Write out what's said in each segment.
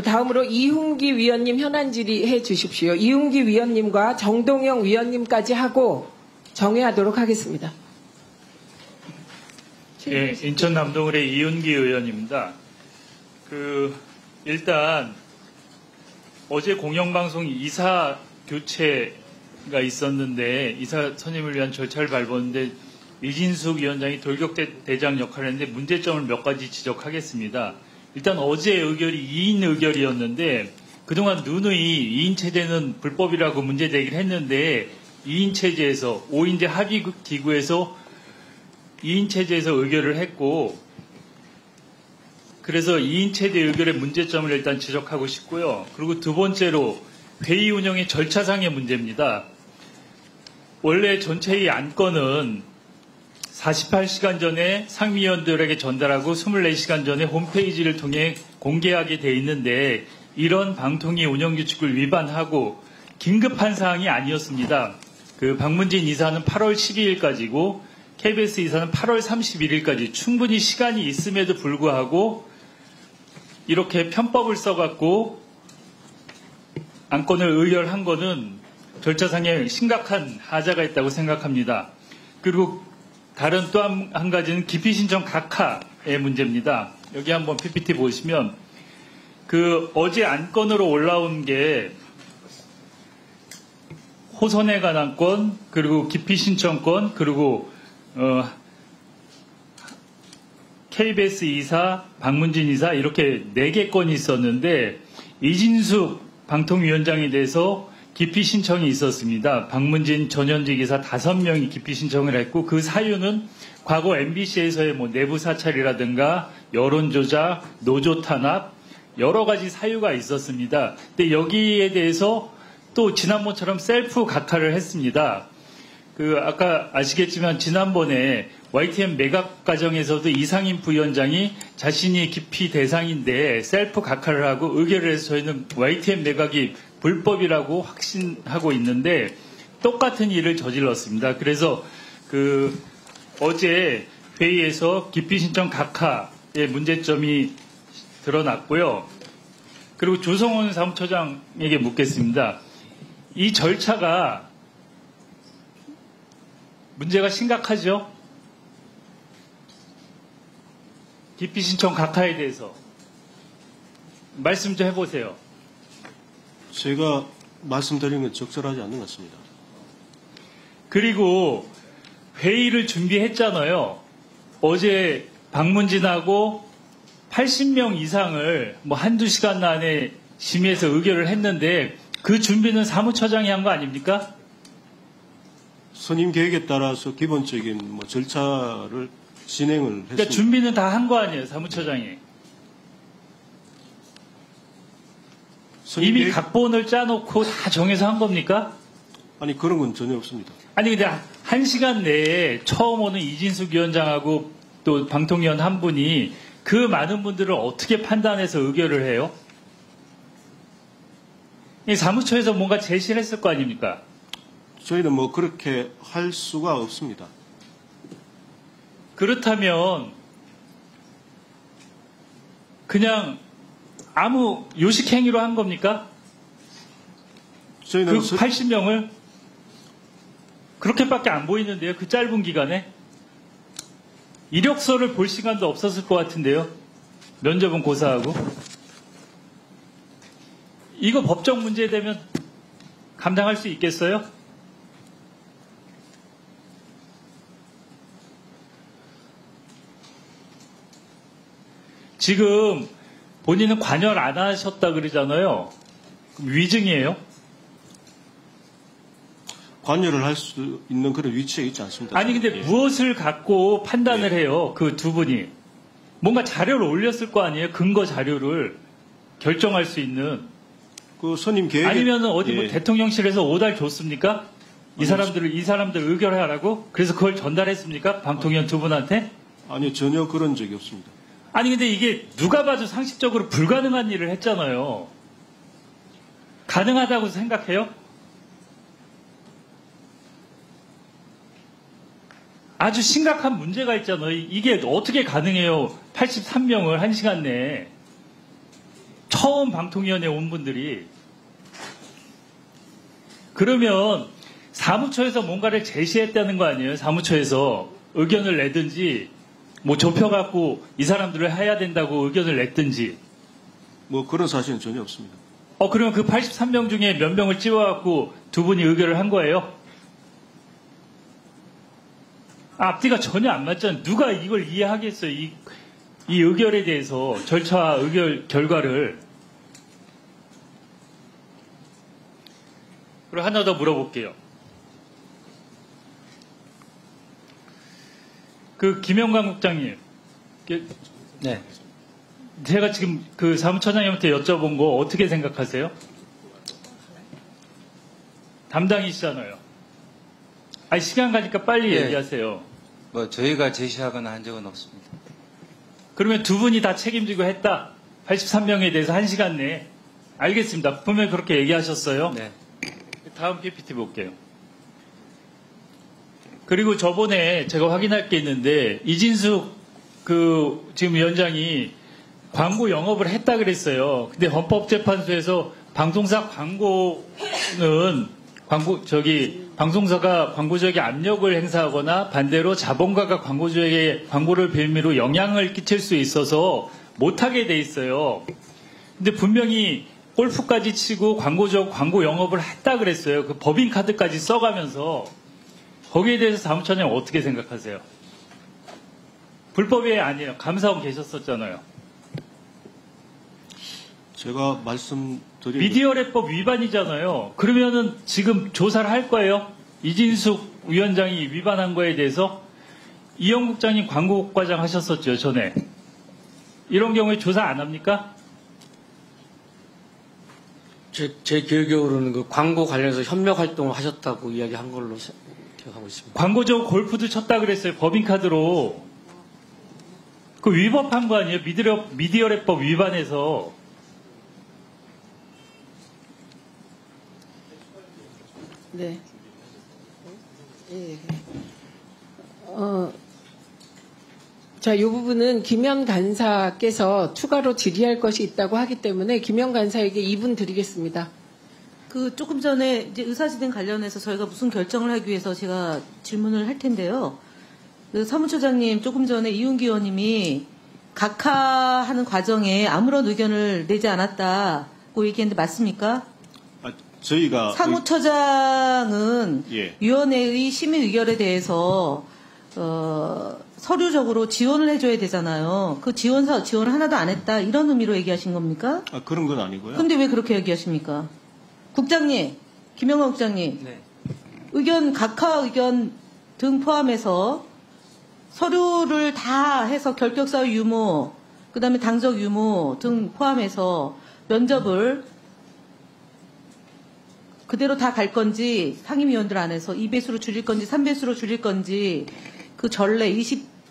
다음으로 이훈기 위원님 현안 질의해 주십시오. 이훈기 위원님과 정동영 위원님까지 하고 정회하도록 하겠습니다. 예, 인천 남동을의 이훈기 의원입니다. 일단 어제 공영방송 이사 교체가 있었는데 이사 선임을 위한 절차를 밟았는데 이진숙 위원장이 돌격대장 역할을 했는데 문제점을 몇 가지 지적하겠습니다. 일단 어제 의결이 2인 의결이었는데 그동안 누누이 2인 체제는 불법이라고 문제 제기를 했는데 2인 체제에서 5인제 합의 기구에서 2인 체제에서 의결을 했고 그래서 2인 체제 의결의 문제점을 일단 지적하고 싶고요. 그리고 두 번째로 회의 운영의 절차상의 문제입니다. 원래 전체의 안건은 48시간 전에 상임위원들에게 전달하고 24시간 전에 홈페이지를 통해 공개하게 돼 있는데 이런 방통위 운영규칙을 위반하고 긴급한 사항이 아니었습니다. 박문진 이사는 8월 12일까지고 KBS 이사는 8월 31일까지 충분히 시간이 있음에도 불구하고 이렇게 편법을 써갖고 안건을 의결한 것은 절차상에 심각한 하자가 있다고 생각합니다. 그리고 다른 또 한 가지는 기피신청 각하의 문제입니다. 여기 한번 PPT 보시면 어제 안건으로 올라온 게 호선에 관한 건 그리고 기피신청건 그리고 KBS 이사, 박문진 이사 이렇게 4개 건이 있었는데 이진숙 방통위원장에 대해서 기피 신청이 있었습니다. 박문진 전현직 이사 5명이 기피 신청을 했고 그 사유는 과거 MBC에서의 내부 사찰이라든가 여론 조작, 노조 탄압 여러 가지 사유가 있었습니다. 근데 여기에 대해서 또 지난번처럼 셀프 각하를 했습니다. 아까 아시겠지만 지난번에 YTN 매각 과정에서도 이상임 부위원장이 자신이 기피 대상인데 셀프 각하를 하고 의결을 해서 저희는 YTN 매각이 불법이라고 확신하고 있는데 똑같은 일을 저질렀습니다. 그래서 어제 회의에서 기피 신청 각하의 문제점이 드러났고요. 그리고 조성원 사무처장에게 묻겠습니다. 이 절차가 문제가 심각하죠? 기피 신청 각하에 대해서 말씀 좀 해보세요. 제가 말씀드린 건 적절하지 않는 것 같습니다. 그리고 회의를 준비했잖아요. 어제 박문진하고 80명 이상을 한두 시간 안에 심의해서 의결을 했는데 그 준비는 사무처장이 한 거 아닙니까? 선임 계획에 따라서 기본적인 절차를 진행을 했습니다. 그러니까 준비는 다 한 거 아니에요, 사무처장이. 이미 각본을 짜놓고 다 정해서 한 겁니까? 아니 그런 건 전혀 없습니다. 아니 근데 1시간 내에 처음 오는 이진숙 위원장하고 또 방통위원 한 분이 그 많은 분들을 어떻게 판단해서 의결을 해요? 이 사무처에서 뭔가 제시를 했을 거 아닙니까? 저희는 그렇게 할 수가 없습니다. 그렇다면 그냥 아무 요식행위로 한 겁니까? 저희는 80명을? 그렇게밖에 안 보이는데요. 그 짧은 기간에? 이력서를 볼 시간도 없었을 것 같은데요. 면접은 고사하고. 이거 법적 문제 되면 감당할 수 있겠어요? 지금 본인은 관여를 안 하셨다 그러잖아요. 위증이에요? 관여를 할 수 있는 그런 위치에 있지 않습니다. 아니 근데 무엇을 갖고 판단을 해요? 그 두 분이. 뭔가 자료를 올렸을 거 아니에요? 근거 자료를 결정할 수 있는. 선임 계획 아니면은 어디 대통령실에서 오달 줬습니까? 이 사람들 의결하라고? 그래서 그걸 전달했습니까? 방통위원 두 분한테? 아니요, 전혀 그런 적이 없습니다. 아니 근데 이게 누가 봐도 상식적으로 불가능한 일을 했잖아요. 가능하다고 생각해요? 아주 심각한 문제가 있잖아요. 이게 어떻게 가능해요? 83명을 1시간 내에. 처음 방통위원회 온 분들이. 그러면 사무처에서 뭔가를 제시했다는 거 아니에요? 사무처에서 의견을 내든지 뭐 좁혀갖고 이 사람들을 해야 된다고 의견을 냈든지. 뭐 그런 사실은 전혀 없습니다. 그러면 그 83명 중에 몇 명을 찍어갖고 두 분이 의결을 한 거예요? 앞뒤가 전혀 안 맞잖아요. 누가 이걸 이해하겠어요? 이 의결에 대해서 절차와 의결 결과를. 그리고 하나 더 물어볼게요. 그 김영관 국장님, 네. 제가 지금 그 사무처장님한테 여쭤본 거 어떻게 생각하세요? 담당이시잖아요. 아니, 시간 가니까 빨리 예. 얘기하세요. 뭐 저희가 제시하거나 한 적은 없습니다. 그러면 두 분이 다 책임지고 했다. 83명에 대해서 1시간 내에. 알겠습니다. 분명히 그렇게 얘기하셨어요. 네. 다음 PPT 볼게요. 그리고 저번에 제가 확인할 게 있는데 이진숙 그 지금 위원장이 광고 영업을 했다 그랬어요. 근데 헌법재판소에서 방송사 광고는 방송사가 광고주에게 압력을 행사하거나 반대로 자본가가 광고를 빌미로 영향을 끼칠 수 있어서 못하게 돼 있어요. 근데 분명히 골프까지 치고 광고 영업을 했다 그랬어요. 그 법인카드까지 써가면서. 거기에 대해서 사무처장님 어떻게 생각하세요? 불법이 아니에요. 감사원 계셨었잖아요. 제가 말씀드린 미디어랩법 위반이잖아요. 그러면은 지금 조사를 할 거예요? 이진숙 위원장이 위반한 거에 대해서? 이영 국장님 광고과장 하셨었죠, 전에. 이런 경우에 조사 안 합니까? 제 기억으로는 그 광고 관련해서 협력 활동을 하셨다고 이야기한 걸로 기억하고 있습니다. 광고적 골프도 쳤다 그랬어요. 법인카드로. 그 위법한 거 아니에요? 미디어랩법 위반해서. 네. 예. 자, 이 부분은 김현 간사께서 추가로 질의할 것이 있다고 하기 때문에 김현 간사에게 2분 드리겠습니다. 그 조금 전에 이제 의사진행 관련해서 저희가 무슨 결정을 하기 위해서 제가 질문을 할 텐데요. 그 사무처장님 조금 전에 이윤기 의원님이 각하하는 과정에 아무런 의견을 내지 않았다고 얘기했는데 맞습니까? 저희가 사무처장은 예. 위원회의 심의 의결에 대해서 서류적으로 지원을 해줘야 되잖아요. 그 지원을 하나도 안 했다 이런 의미로 얘기하신 겁니까? 그런 건 아니고요. 근데 왜 그렇게 얘기하십니까? 국장님, 김영관 국장님, 네. 각하 의견 등 포함해서 서류를 다 해서 결격사유 유무, 그 다음에 당적 유무 등 포함해서 면접을 그대로 다 갈 건지 상임위원들 안에서 2배수로 줄일 건지 3배수로 줄일 건지 그 전례 2015년,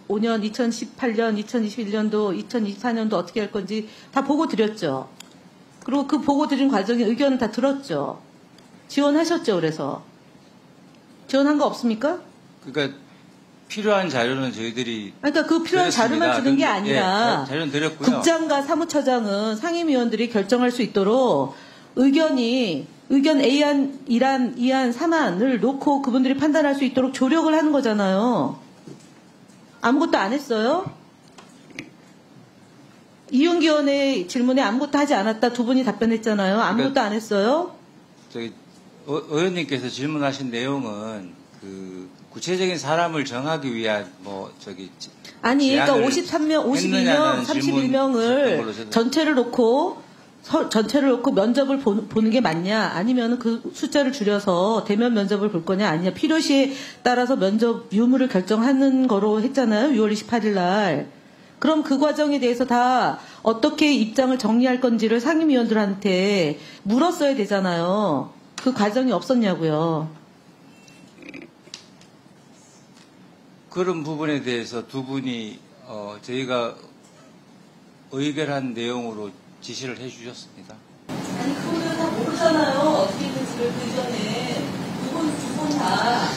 2018년, 2021년도, 2024년도 어떻게 할 건지 다 보고 드렸죠. 그리고 그 보고 드린 과정에 의견을 다 들었죠. 지원하셨죠. 그래서 지원한 거 없습니까? 그러니까 필요한 자료는 저희들이 그러니까 그 필요한 자료만 주는 게 아니라 자료는 드렸고요. 국장과 사무처장은 상임위원들이 결정할 수 있도록 의견 A안, 1안, 2안, 3안을 놓고 그분들이 판단할 수 있도록 조력을 하는 거잖아요. 아무것도 안 했어요? 이윤기 의원의 질문에 아무것도 하지 않았다 두 분이 답변했잖아요. 아무것도 안 했어요? 의원님께서 질문하신 내용은 그 구체적인 사람을 정하기 위한 아니, 그러니까 53명, 했느냐는 52명, 31명을 전체를 놓고 면접을 보는 게 맞냐, 아니면 그 숫자를 줄여서 대면 면접을 볼 거냐, 아니냐, 필요시에 따라서 면접 유무를 결정하는 거로 했잖아요. 6월 28일 날. 그럼 그 과정에 대해서 다 어떻게 입장을 정리할 건지를 상임위원들한테 물었어야 되잖아요. 그 과정이 없었냐고요. 그런 부분에 대해서 두 분이 저희가 의결한 내용으로 지시를 해주셨습니다. 아니, 그거는 다 모르잖아요. 어떻게 됐을지 그 이전에 두 분 다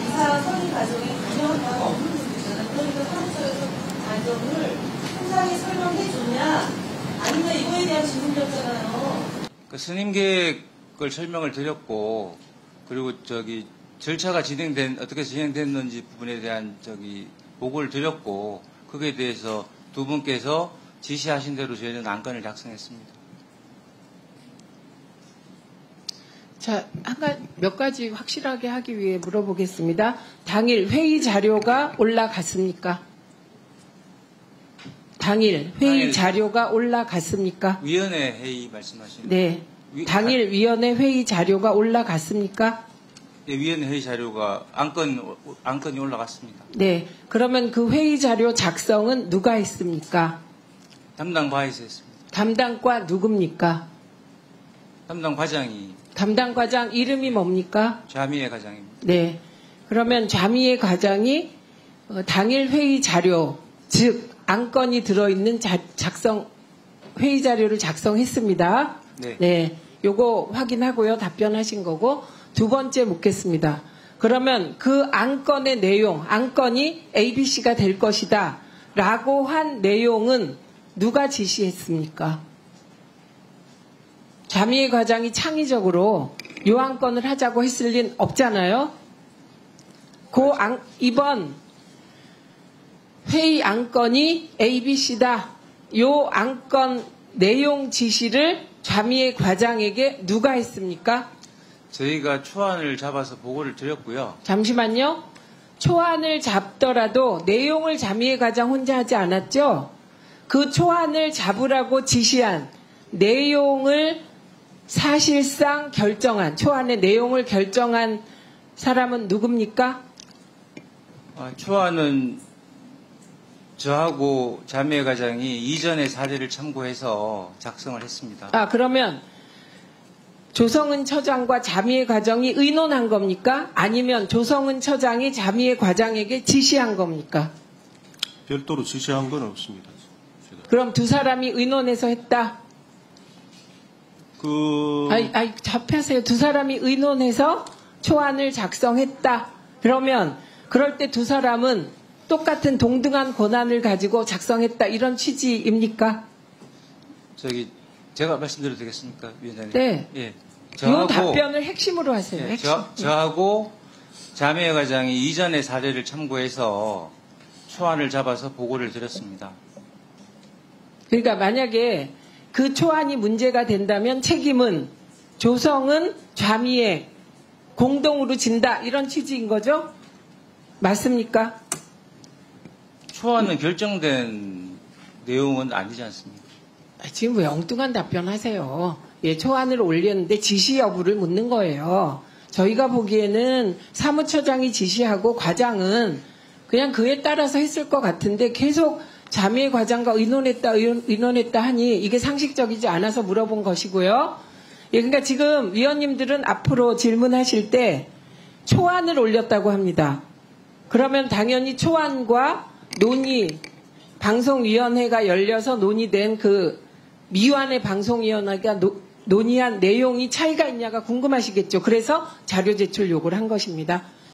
이사 선임 과정에 관여한 바가 없는 분들이잖아요. 그러니까 사무처에서 그 과정을 상상히 설명해 주냐, 아니면 이거에 대한 질문이었잖아요. 그 스님 계획을 설명을 드렸고, 그리고 절차가 어떻게 진행됐는지 부분에 대한 보고를 드렸고, 거기에 대해서 두 분께서 지시하신 대로 저희는 안건을 작성했습니다. 자, 몇 가지 확실하게 하기 위해 물어보겠습니다. 당일 회의 자료가 올라갔습니까? 당일 회의 자료가 올라갔습니까? 위원회 회의 말씀하시는 네. 당일 위원회 회의 자료가 올라갔습니까? 네, 위원회 회의 자료가 안건이 올라갔습니다. 네. 그러면 그 회의 자료 작성은 누가 했습니까? 담당 과에서 했습니다. 담당과 누굽니까? 담당 과장이 담당 과장 이름이 뭡니까? 좌미애 과장입니다. 네. 그러면 좌미애 과장이 당일 회의 자료, 즉 안건이 들어있는 회의 자료를 작성했습니다. 네. 네. 요거 확인하고요. 답변하신 거고. 두 번째 묻겠습니다. 그러면 그 안건의 내용, 안건이 ABC가 될 것이다 라고 한 내용은 누가 지시했습니까? 자미애 과장이 창의적으로 요 안건을 하자고 했을 리는 없잖아요. 이번 회의 안건이 ABC다. 요 안건 내용 지시를 자미애 과장에게 누가 했습니까? 저희가 초안을 잡아서 보고를 드렸고요. 잠시만요. 초안을 잡더라도 내용을 자미애 과장 혼자 하지 않았죠? 그 초안을 잡으라고 지시한 내용을 사실상 초안의 내용을 결정한 사람은 누굽니까? 초안은 저하고 자미애 과장이 이전의 사례를 참고해서 작성을 했습니다. 그러면 조성은 처장과 자미애 과장이 의논한 겁니까? 아니면 조성은 처장이 자미애 과장에게 지시한 겁니까? 별도로 지시한 건 없습니다. 그럼 두 사람이 의논해서 했다? 답하세요. 두 사람이 의논해서 초안을 작성했다. 그러면 그럴 때 두 사람은 똑같은 동등한 권한을 가지고 작성했다. 이런 취지입니까? 제가 말씀드려도 되겠습니까, 위원장님? 네. 예. 이 답변을 핵심으로 하세요. 예, 핵심. 저하고 자미애 과장이 이전의 사례를 참고해서 초안을 잡아서 보고를 드렸습니다. 그러니까 만약에 그 초안이 문제가 된다면 책임은 조성은 좌미애 공동으로 진다. 이런 취지인 거죠? 맞습니까? 초안은 결정된 내용은 아니지 않습니까? 지금 왜 엉뚱한 답변하세요? 예, 초안을 올렸는데 지시 여부를 묻는 거예요. 저희가 보기에는 사무처장이 지시하고 과장은 그냥 그에 따라서 했을 것 같은데 계속 자미애 과장과 의논했다 하니 이게 상식적이지 않아서 물어본 것이고요. 예, 그러니까 지금 위원님들은 앞으로 질문하실 때 초안을 올렸다고 합니다. 그러면 당연히 초안과 방송위원회가 열려서 논의된 그 미완의 방송위원회가 논의한 내용이 차이가 있냐가 궁금하시겠죠. 그래서 자료 제출 요구를 한 것입니다.